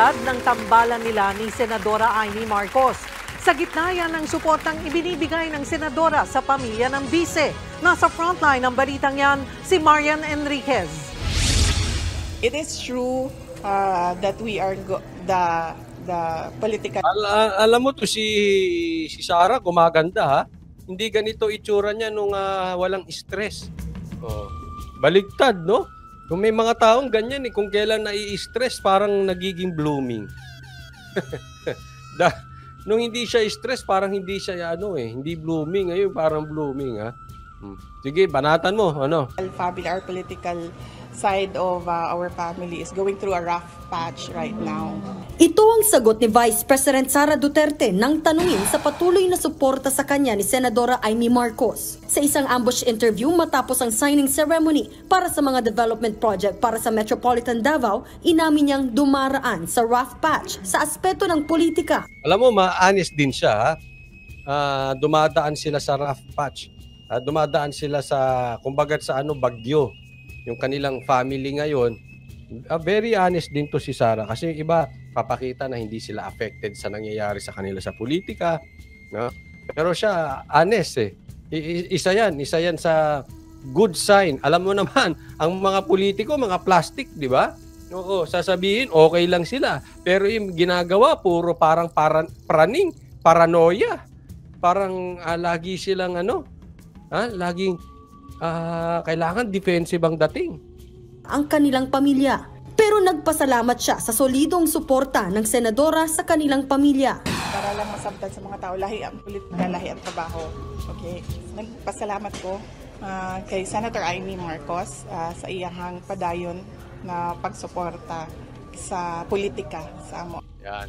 posibilidad ng tambalan nila ni Senadora Amy Marcos. Sa gitna yan ng suportang ibinibigay ng Senadora sa pamilya ng bise. Nasa frontline ng balitang yan, si Marian Enriquez. It is true that we are the political... Alam mo to si Sara, gumaganda ha. Hindi ganito itsura niya nung walang stress. Oh. Baligtad, no? Kung may mga taong ganyan, kung kailan nai-stress, parang nagiging blooming. Nung hindi siya stress, parang hindi siya hindi blooming. Ngayon parang blooming, ha? Sige, banatan mo, ano? Family, our political side of our family is going through a rough patch right now. Ito ang sagot ni Vice President Sara Duterte nang tanungin sa patuloy na suporta sa kanya ni Senadora Amy Marcos. Sa isang ambush interview matapos ang signing ceremony para sa mga development project para sa Metropolitan Davao, inamin niyang dumaraan sa rough patch sa aspeto ng politika. Alam mo, ma-honest din siya. Dumadaan sila sa rough patch. Dumadaan sila sa, kumbaga sa bagyo. Yung kanilang family ngayon, very honest din to si Sara kasi iba papakita na hindi sila affected sa nangyayari sa kanila sa politika, no? Pero siya honest Isa yan sa good sign. Alam mo naman, ang mga politiko, mga plastic, di ba? Oo, sasabihin okay lang sila. Pero yung ginagawa puro parang praning, paranoia. Parang lagi silang laging kailangan defensive ang dating. Ang kanilang pamilya. Pero nagpasalamat siya sa solidong suporta ng senadora sa kanilang pamilya. Para lang masabtan sa mga tao, lahi ang politika, lahi ang trabaho. Okay? Nagpasalamat ko kay Senator Amy Marcos sa iyahang padayon na pagsuporta sa politika sa amo. Yan.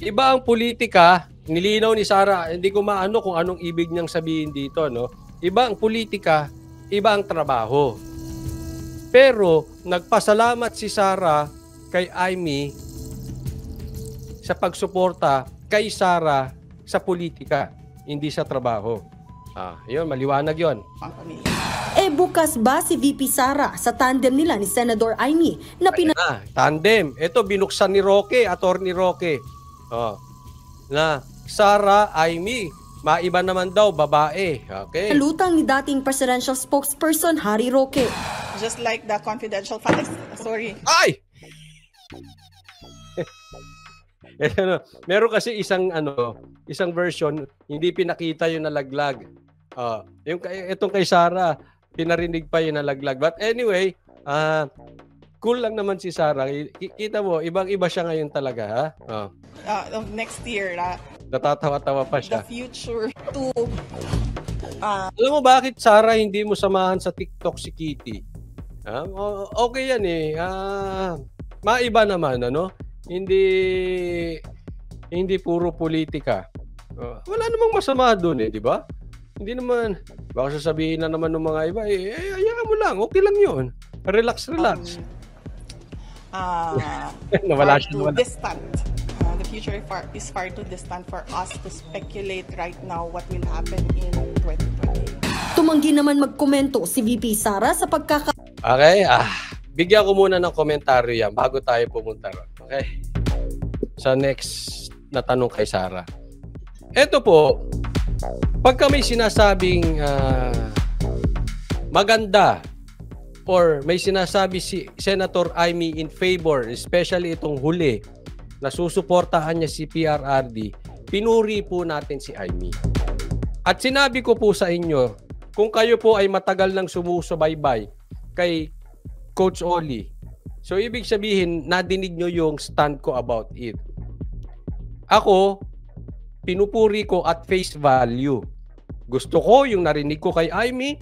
Iba ang politika, nilinaw ni Sara, hindi ko maano kung anong ibig niyang sabihin dito, no? Iba ang politika, iba ang trabaho. Pero nagpasalamat si Sara kay Amy sa pagsuporta kay Sara sa politika, hindi sa trabaho. Yun, maliwanag yun. Bukas ba si VP Sara sa tandem nila ni Senador Amy na tandem. Ito binuksan ni Roque, Attorney Roque. Na Sara, Amy, maiba naman daw, babae. Okay. Lutang ni dating presidential spokesperson Harry Roque. Just like the confidential files. Sorry. Ay! Meron kasi isang version, hindi pinakita yung nalaglag. Itong kay Sara, pinarinig pa yung nalaglag. But anyway, cool lang naman si Sara. Kita mo, ibang-iba siya ngayon talaga, ha? Next year, natatawa-tawa pa siya. The future to... Alam mo bakit, Sara, hindi mo samahan sa TikTok si Kitty? Okay yan maiba naman, Hindi puro politika. Wala namang masama doon, di ba? Hindi naman, baka sasabihin na naman ng mga iba, hayaan mo lang, okay lang yun. Relax. Nawala siya. Distant. The future is far too distant for us to speculate right now what will happen in 2020. Tumanggi naman magkomento si VP Sara sa Okay, bigyan ko muna ng komentaryo yan bago tayo pumunta ron. Okay? Sa next na tanong kay Sara. Ito po, pagka may sinasabing maganda or may sinasabi si Senator Amy in favor, especially itong huli, na susuportahan niya si PRRD, pinuri po natin si Amy. At sinabi ko po sa inyo, kung kayo po ay matagal nang sumusubaybay kay Coach Oli, so ibig sabihin, nadinig nyo yung stand ko about it. Ako, pinupuri ko at face value. Gusto ko yung narinig ko kay Amy,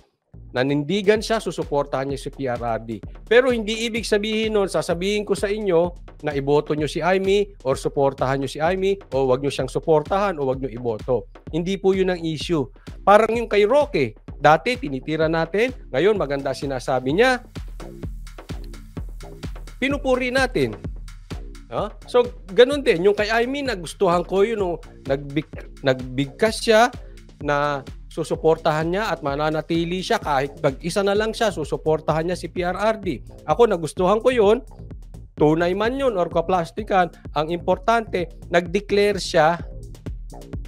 nanindigan siya, susuportahan niya si PRRD. Pero hindi ibig sabihin nun, sasabihin ko sa inyo na iboto nyo si Amy or suportahan nyo si Amy o wag nyo siyang suportahan o wag nyo iboto. Hindi po yun ang issue. Parang yung kay Roque, dati tinitira natin, ngayon maganda sinasabi niya, pinupuri natin. So, ganun din. Yung kay Amy, nagustuhan ko yun, nagbigkas siya na susuportahan niya at mananatili siya kahit mag-isa na lang siya, susuportahan niya si PRRD. Ako, nagustuhan ko yun. tunay man yun or kaplastikan, ang importante, nag-declare siya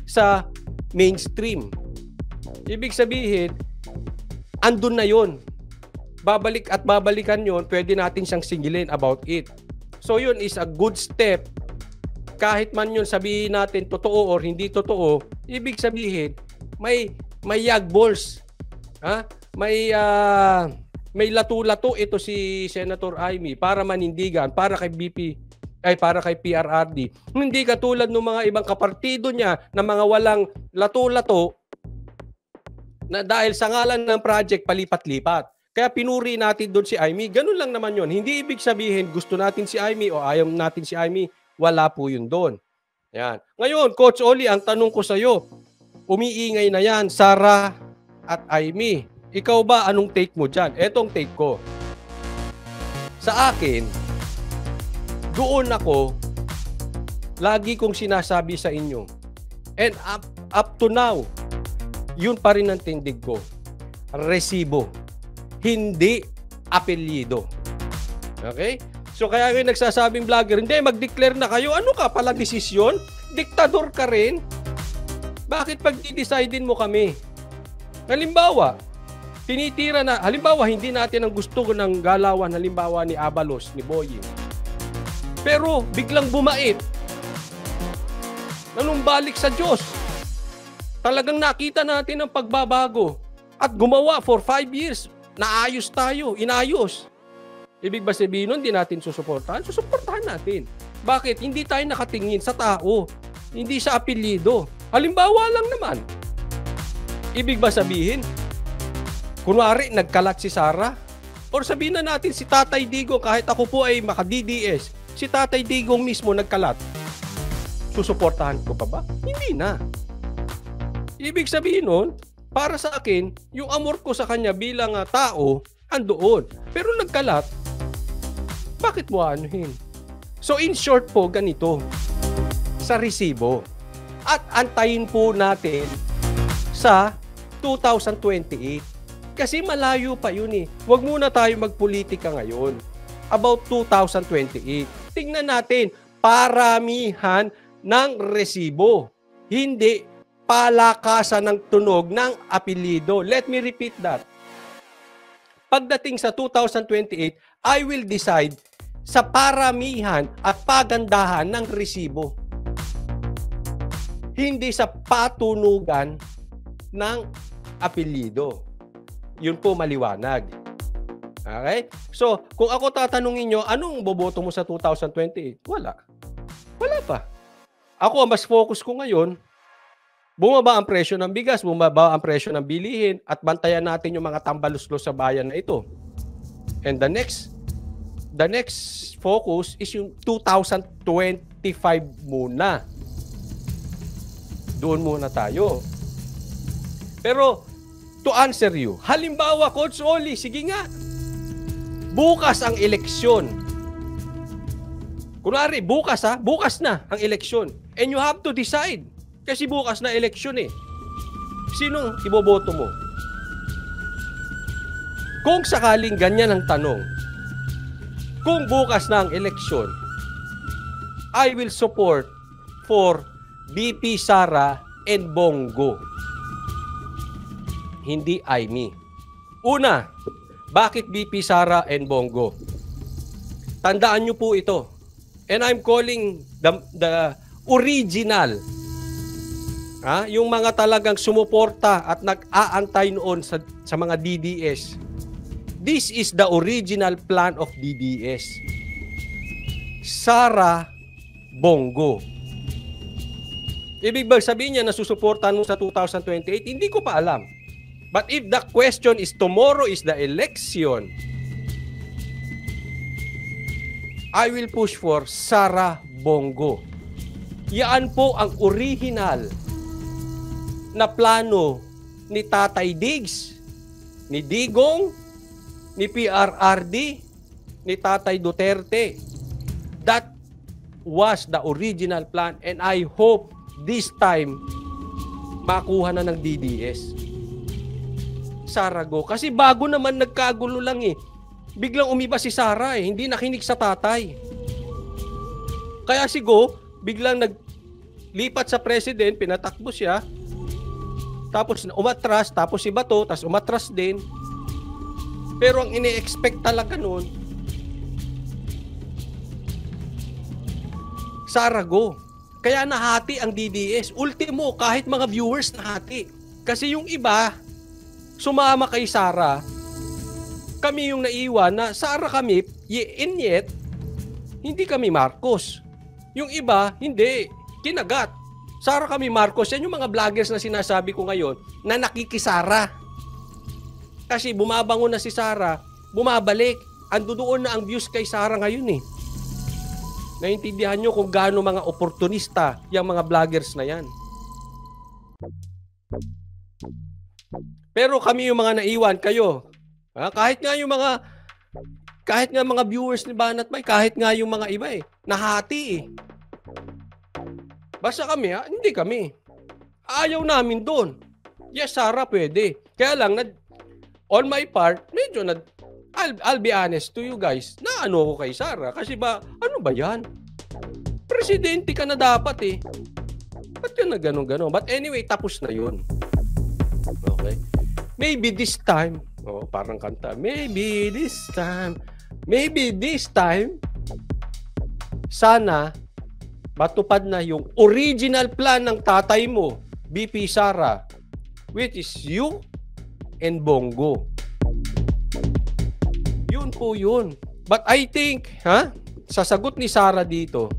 sa mainstream. Ibig sabihin, andun na yun. Babalik at babalikan yun, pwede natin siyang singilin about it. So yun is a good step. Kahit man yun sabihin natin totoo or hindi totoo, ibig sabihin, may yagballs. May lato-lato ito si Senator Amy para manindigan, para kay PRRD. Hindi katulad ng mga ibang kapartido niya na mga walang lato-lato na dahil sa ngalan ng project palipat-lipat. Kaya pinuri natin doon si Amy. Ganun lang naman yun. Hindi ibig sabihin gusto natin si Amy o ayaw natin si Amy. Wala po yun doon. Yan. Ngayon, Coach Oli, ang tanong ko sa iyo, umiingay na yan, Sara at Amy. Ikaw ba, anong take mo dyan? Etong take ko. Sa akin, doon ako, lagi kong sinasabi sa inyo, and up to now, yun pa rin ang tindig ko. Resibo. Hindi apelyido. Okay? So kaya yung nagsasabing vlogger, hindi, mag-declare na kayo. Ano ka pala desisyon? Diktador ka rin? Bakit pag-decidein mo kami? Halimbawa, tinitira na, halimbawa, hindi natin ang gusto ng galawan, halimbawa ni Abalos, ni Boying. Pero biglang bumait. Nanumbalik sa Diyos. Talagang nakita natin ang pagbabago at gumawa for 5 years. Naayos tayo, inayos. Ibig ba sabihin nun, hindi natin susuportahan? Susuportahan natin. Bakit? Hindi tayo nakatingin sa tao, hindi sa apelyido. Halimbawa lang naman. Ibig ba sabihin, kunwari, nagkalat si Sara? Or sabihin na natin si Tatay Digong, kahit ako po ay maka-DDS, si Tatay Digong mismo nagkalat. Susuportahan ko pa ba? Hindi na. Ibig sabihin nun, para sa akin, yung amor ko sa kanya bilang tao, andoon. Pero nagkalat, bakit mo anuhin? So in short po, ganito, sa resibo. At antayin po natin sa 2028. Kasi malayo pa yun eh. Huwag muna tayo magpolitika ngayon. About 2028. Tingnan natin, paramihan ng resibo. Hindi palakasan ng tunog ng apelyido. Let me repeat that. Pagdating sa 2028, I will decide sa paramihan at pagandahan ng resibo. Hindi sa patunugan ng apelyido. Yun po maliwanag. Okay? So, kung ako tatanungin nyo, anong boboto mo sa 2028? Wala. Wala pa. Ako, mas focus ko ngayon, bumaba ang presyo ng bigas, bumaba ang presyo ng bilihin, at bantayan natin yung mga tambaluslos sa bayan na ito. And the next focus is yung 2025 muna. Doon muna tayo. Pero, to answer you, halimbawa, Coach Oli, sige nga, bukas ang eleksyon. Kunwari, bukas na ang eleksyon. And you have to decide. Kasi bukas na eleksyon eh. Sinong iboboto mo? Kung sakaling ganyan ang tanong, kung bukas na ang eleksyon, I will support for BP Sara and Bongo. Hindi Amy. Una, bakit BP Sara and Bongo? Tandaan nyo po ito. And I'm calling the original. Yung mga talagang sumuporta at nag-aantay noon sa mga DDS. This is the original plan of DDS. Sara, Bongo. Ibig ba sabihin niya na susuportahan mo sa 2028? Hindi ko pa alam. But if the question is tomorrow is the election, I will push for Sara, Bongo. Yan po ang original na plano ni Tatay Diggs, ni Digong, ni PRRD, ni Tatay Duterte. That was the original plan, and I hope this time makuha na ng DDS. Sara go. Kasi bago naman nagkagulo lang eh. Biglang umiba si Sara eh. Hindi nakinig sa tatay. Kaya si Go, biglang naglipat sa president, pinatakbo siya. Tapos umatras, tapos si Bato, tapos umatras din. Pero ang ini-expect talaga nun, Sara Go. Kaya nahati ang DDS. Ultimo, kahit mga viewers nahati. Kasi yung iba, sumama kay Sara. Kami yung naiwan na Sara kami, and yet, hindi kami Marcos. Yung iba, hindi. Kinagat. Sara kami Marcos. Yan yung mga vloggers na sinasabi ko ngayon na nakikisara. Kasi bumabangon na si Sara, bumabalik. Ando doon na ang views kay Sara ngayon eh. Naintindihan nyo kung gaano mga oportunista yung mga vloggers na yan. Pero kami yung mga naiwan, kayo. Kahit nga mga viewers ni Banat Bay, kahit nga yung mga iba nahati eh. Basta kami hindi kami. Ayaw namin doon. Yes, Sara, pwede. Kaya lang, on my part, medyo I'll be honest to you guys, na ano ko kay Sara. Kasi ano ba yan? Presidente ka na dapat eh. Ba't yun na gano'n-gano'n? But anyway, tapos na yun. Okay? Maybe this time, parang kanta, maybe this time, sana, matupad na yung original plan ng tatay mo, BP Sara, which is you and Bongo. Yun po yun. But I think, sa sagot ni Sara dito,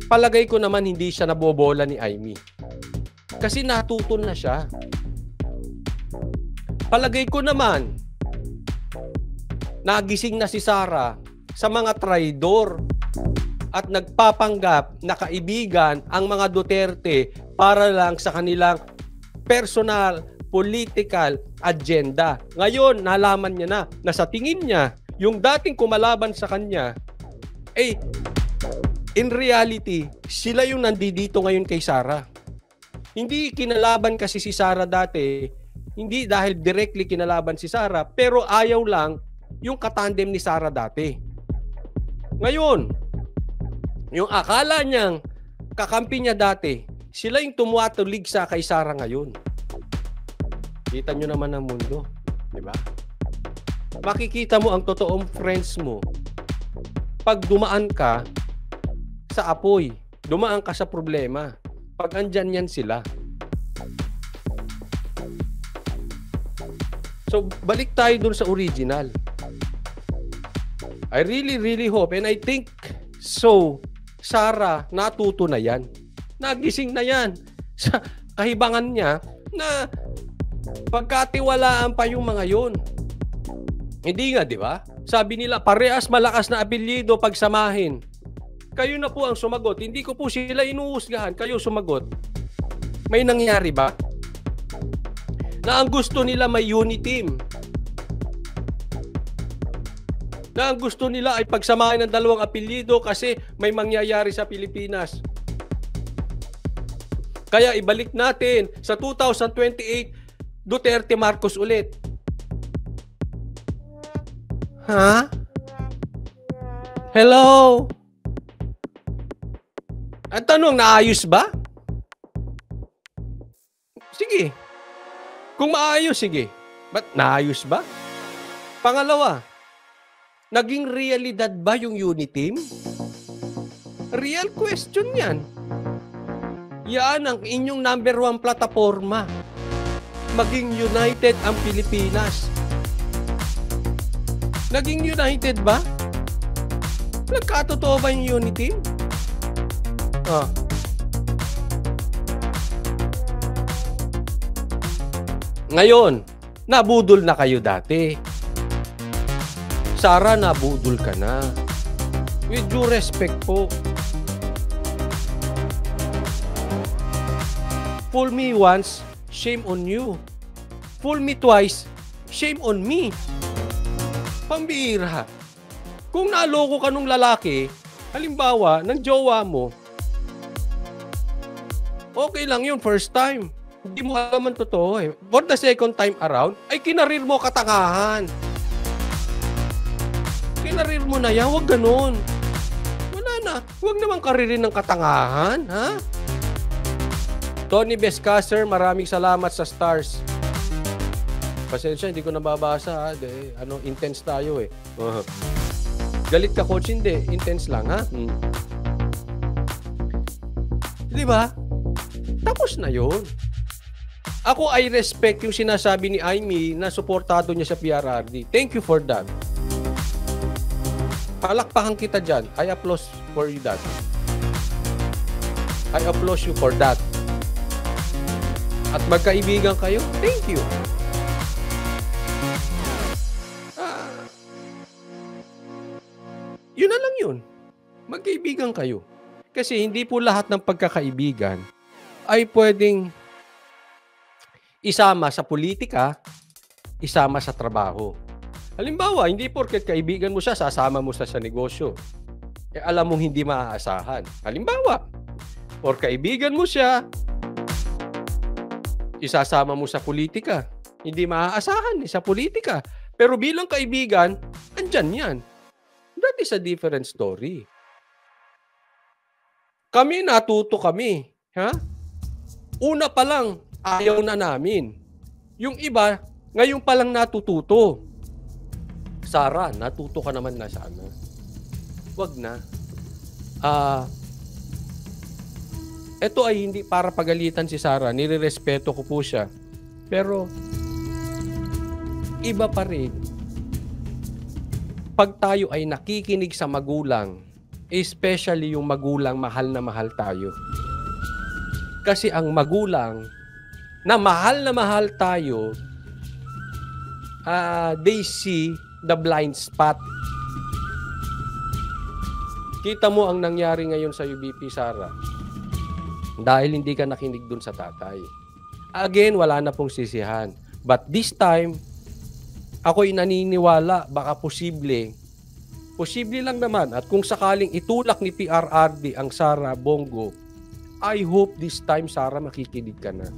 palagay ko naman hindi siya nabobola ni Aimee. Kasi natuton na siya. Palagay ko naman, nagising na si Sara sa mga traidor at nagpapanggap na kaibigan ang mga Duterte para lang sa kanilang personal, political agenda. Ngayon, nalaman niya na sa tingin niya, yung dating kumalaban sa kanya, in reality, sila yung nandito ngayon kay Sara. Hindi kinalaban kasi si Sara dati, hindi dahil directly kinalaban si Sara, pero ayaw lang yung katandem ni Sara dati. Ngayon, yung akala niyang kakampi niya dati, sila yung tumutulig sa kay Sara ngayon. Kita nyo naman ang mundo, di ba? Makikita mo ang totoong friends mo pag dumaan ka sa apoy, dumaan ka sa problema. Pag andyan yan sila. So, balik tayo dun sa original. I really hope, and I think so, Sara, natuto na yan. Nagising na yan sa kahibangan niya na pagkatiwalaan pa yung mga yun. Hindi nga, di ba? Sabi nila, parehas malakas na apelyido pagsamahin. Kayo na po ang sumagot. Hindi ko po sila inuusgahan. Kayo sumagot. May nangyari ba? Na ang gusto nila may unity team. Na ang gusto nila ay pagsamahin ng dalawang apelyido kasi may mangyayari sa Pilipinas. Kaya ibalik natin sa 2028, Duterte Marcos ulit. Ha? Hello? Ang tanong, naayos ba? Sige. Kung maayos, sige. Ba't naayos ba? Pangalawa, naging realidad ba yung unity team? Real question yan. Yan ang inyong number 1 plataforma. Maging united ang Pilipinas. Naging united ba? Nagkatotoo ba yung unity team? Ngayon, nabudol na kayo dati. Sara, nabudol ka na. With due respect po. Fool me once, shame on you. Fool me twice, shame on me. Pambihira. Kung naloko ka nung lalaki, halimbawa, ng jowa mo, okay lang yun, first time. Hindi mo alam ang totoo eh. For the second time around, ay kinarir mo katangahan. Kinarir mo na yan, huwag ganun. Wala na Huwag naman karirin ng katangahan, ha? Tony Bescaser, maraming salamat sa stars. Pasensya, hindi ko nababasa, ha? Intense tayo, eh. Galit ka, coach? Hindi. Intense lang, ha? Di ba? Tapos na yun. Ako, I respect yung sinasabi ni Aimee na suportado niya sa PRRD. Thank you for that. Palakpakan kita dyan. I applaud for you that. I applaud you for that. At magkaibigan kayo, thank you. Yun na lang yun. Magkaibigan kayo. Kasi hindi po lahat ng pagkakaibigan ay pwedeng isama sa politika, isama sa trabaho. Halimbawa, hindi porket kaibigan mo siya, sasama mo sa negosyo. Alam mong hindi maaasahan. Halimbawa, or kaibigan mo siya, isasama mo sa politika. Hindi maaasahan sa politika. Pero bilang kaibigan, andyan yan. That is a different story. Kami, natuto kami. Ha? Una pa lang, ayaw na namin. Yung iba, ngayon pa lang natututo. Sara, natuto ka naman na sana. Wag na. Ito ay hindi para pagalitan si Sara. Nirerespeto ko po siya. Pero, iba pa rin. Pag tayo ay nakikinig sa magulang, especially yung magulang mahal na mahal tayo. Kasi ang magulang na mahal tayo, they see the blind spot. Kita mo ang nangyari ngayon sa UBP, Sara. Dahil hindi ka nakinig dun sa tatay. Again, wala na pong sisihan. But this time, ako'y naniniwala, baka posible lang naman. At kung sakaling itulak ni PRRD ang Sara Bongo, I hope this time, Sara, makikinig ka na.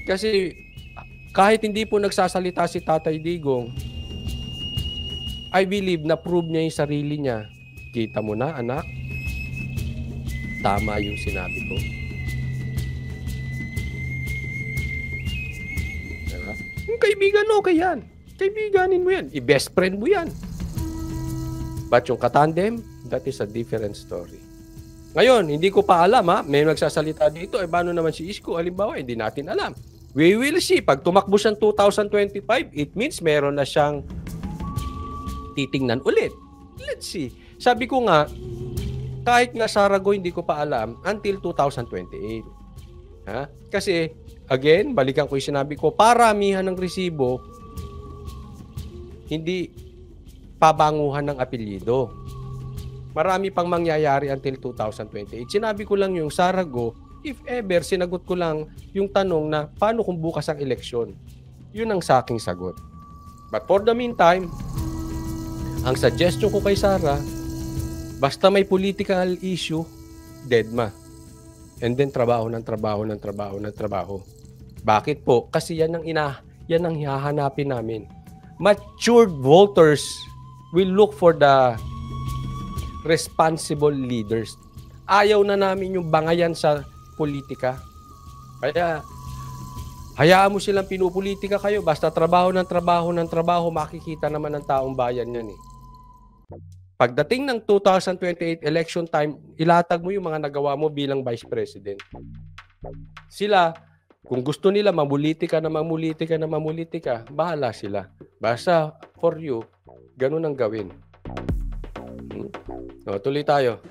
Kasi kahit hindi po nagsasalita si Tatay Digong, I believe na prove niya yung sarili niya. Kita mo na, anak. Tama yung sinabi ko. Diba? Yung kaibigan, okay yan. Kaibiganin mo yan. I-best friend mo yan. But yung katandem, that is a different story. Ngayon, hindi ko pa alam, ha? May nagsasalita dito. Paano naman si Isko? Halimbawa, hindi natin alam. We will see. Pag tumakbo siyang 2025, it means meron na siyang titingnan ulit. Let's see. Sabi ko nga, kahit nga Sarago, hindi ko pa alam until 2028. Ha? Kasi, again, balikan ko yung sinabi ko, paramihan ng resibo, hindi pabanguhan ng apelyido. Marami pang mangyayari until 2028. Sinabi ko lang yung Sarago, if ever, sinagot ko lang yung tanong na paano kung bukas ang eleksyon. Yun ang sa aking sagot. But for the meantime, ang suggestion ko kay Sara, basta may political issue, deadma. And then trabaho ng trabaho. Bakit po? Kasi yan ang hahanapin namin. Matured voters will look for the responsible leaders. Ayaw na namin yung bangayan sa politika. Kaya, hayaan mo silang pinupolitika kayo. Basta trabaho, makikita naman ng taong bayan yan eh. Pagdating ng 2028 election time, ilatag mo yung mga nagawa mo bilang Vice President. Sila, kung gusto nila mamuliti ka, bahala sila. Basta for you, ganun ang gawin. Tuloy tayo.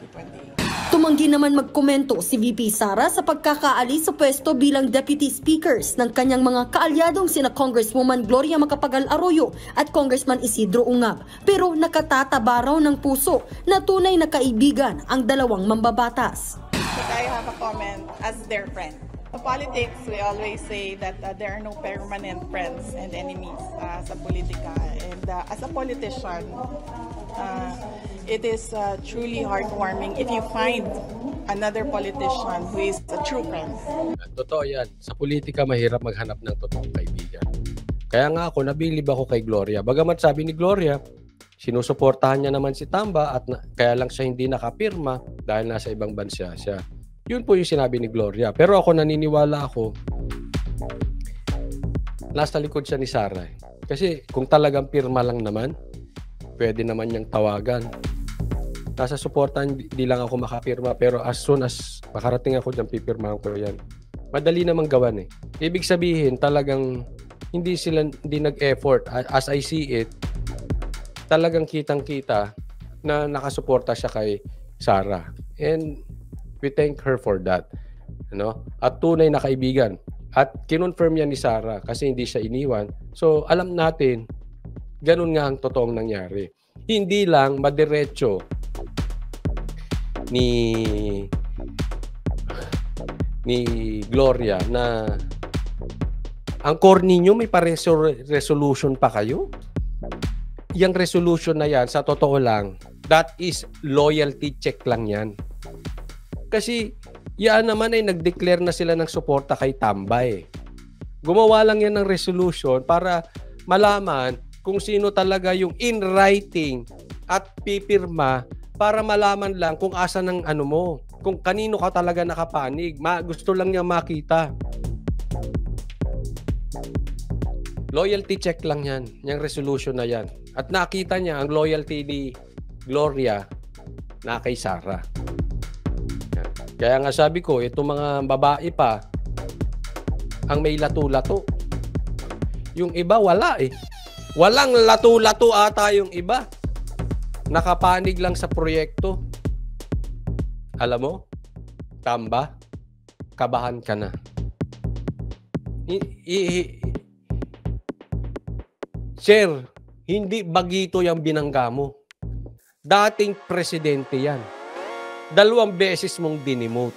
Tumanggi naman magkomento si VP Sara sa pagkakaalis sa pwesto bilang Deputy Speakers ng kanyang mga kaalyadong sina Congresswoman Gloria Macapagal Arroyo at Congressman Isidro Ungab. Pero nakatataba raw ng puso na tunay na kaibigan ang dalawang mambabatas. But I have a comment as their friend. In politics, we always say that there are no permanent friends and enemies sa politika. And as a politician, it is truly heartwarming if you find another politician who is a true friend. Totoo yan. Sa politika, mahirap maghanap ng totoong kaibigan. Kaya nga ako, nabilib ako kay Gloria. Bagamat sabi ni Gloria, Sinusuportahan niya naman si Tamba at kaya lang siya hindi nakapirma dahil nasa ibang bansa siya. Yun po yung sinabi ni Gloria. Pero ako naniniwala ako, nasa likod siya ni Sara. Kasi kung talagang pirma lang naman, pwede naman niyang tawagan. Nasa suportahan, di lang ako makapirma. Pero as soon as makarating ako dyan, pipirmahan ko yan. Madali namang gawan eh. Ibig sabihin, talagang hindi nag-effort. As I see it, talagang kitang-kita na nakasuporta siya kay Sara. And we thank her for that. At tunay na kaibigan. At kinonfirm yan ni Sara kasi hindi siya iniwan. So alam natin, ganun nga ang totoong nangyari. Hindi lang madiretso ni Gloria na ang core ninyo may resolution pa kayo. Yung resolution na yan, sa totoo lang, that is loyalty check lang yan. Kasi yan naman ay nag-declare na sila ng suporta kay Tamba eh. Gumawa lang yan ng resolution para malaman kung sino talaga yung in writing at pipirma para malaman lang kung asa ng ano mo, kung kanino ka talaga nakapanig. Gusto lang niya makita. Loyalty check lang yan, yung resolution na yan. At nakita niya ang loyalty ni Gloria na kay Sara. Kaya nga sabi ko, itong mga babae pa, ang may lato-lato. Yung iba wala eh. Walang lato-lato ata yung iba. Nakapanig lang sa proyekto. Alam mo, Tamba, kabahan ka na. Sir, hindi bagito yung binangga mo. Dating presidente yan. 2 beses mong dinemote.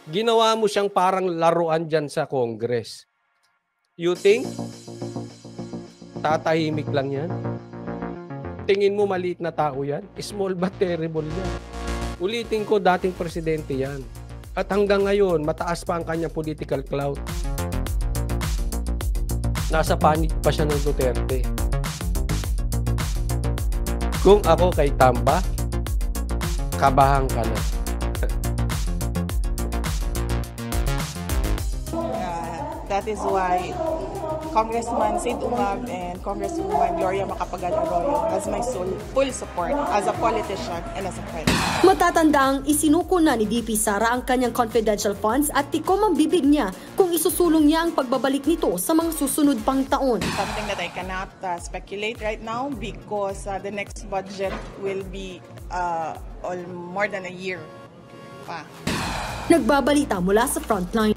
Ginawa mo siyang parang laruan dyan sa Congress. You think? Tatahimik lang yan? Tingin mo maliit na tao yan? Small but terrible yan. Ulitin ko, dating presidente yan. At hanggang ngayon, mataas pa ang kanyang political clout. Nasa panig pa siya ng Duterte. Kung ako kay Tamba, kabahan ka na. That is why Congressman Sid Umag and Congresswoman Gloria Macapagal Arroyo has my full support as a politician and as a friend. Matatandaang isinuko na ni VP Sara ang kanyang confidential funds at tikom ang bibig niya kung isusulong niya ang pagbabalik nito sa mga susunod pang taon. Something that I cannot speculate right now because the next budget will be more than a year pa. Nagbabalita mula sa Frontline.